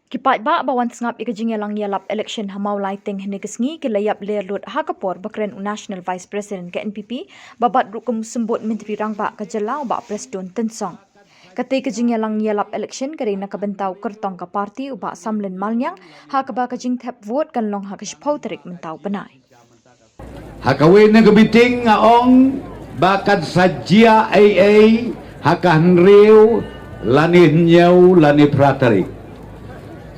Kipat ba bawan ngap ikajing yalang yalap election hamau lighting henigesngi kilayap lerlut hakapor bakren National Vice President ke NPP babat rukum sembut menteri rangba kajalau ba presiden tensong. Kata kajing yalang yalap election kerana kabentau kertong ke parti ubak samlen malnyang hakaba kajing tap vote kan long hakashpau terik mentau benai. Hakawin na gabiting nga ong bakad sajia AA hakahan riw lanin nyaw lani pratarik.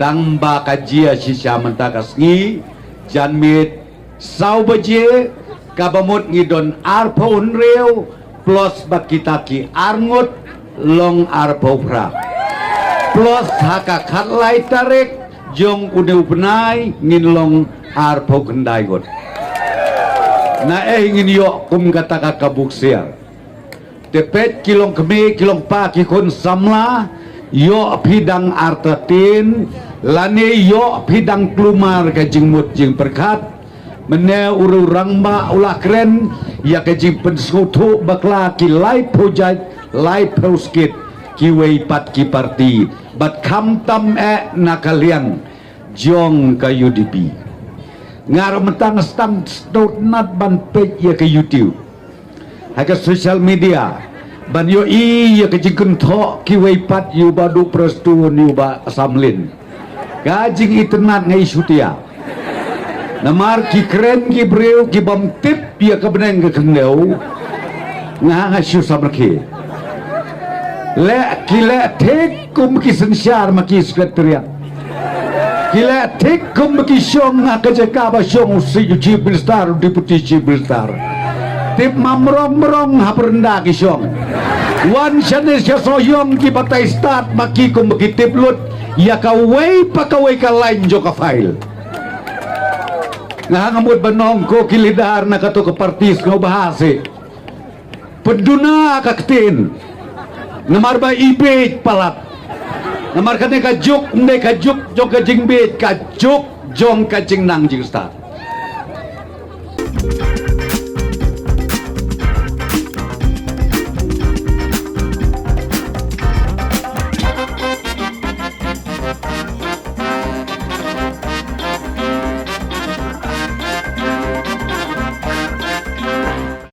Tang baka jia sisya mentakas ngi janmit sau baje kabamut ngidon arpo unrew plus bakitaki arngut long arpo pra plus haka katlay tarik jong udew penay nginlong arpo kendai got na ngin yo kum kataka kabuksiar tepet kilong kemi kilong pa kikon samla yo pidang artatin lani yo pidang klumar ka jingmut jing perkat mene uru rangma ulah keren ya ka jing penskutu bakla ki lai project lai proskit ki wei pat ki parti bat kam tam nakalian jong ka UDP ngar mentang stang stot nat ban page ya ka YouTube haka social media ban yo ya ka jing tho ki wei pat yu badu prestu yu ba samlin kajing internet ngai sutia namar ki keren ki breu ki bom tip ya ka beneng ka kendau nga syu samrke le kile tek kum ki sensyar maki sekretariat kile tek kum ki syong ka jaka ba syong si jibril star deputy jibril star tip mamrong haprenda ki syong wan chanes ya soyong ki batai start maki kum ki tip lut ya kawai pakawai ka lain jo ka file nga ngamut banong ko kilidar na kato ka partis nga bahasi penduna ka ketin namar ba ibit palat namar kane ka juk ndai ka juk jong ka jingbit ka juk jong ka jingnang jing start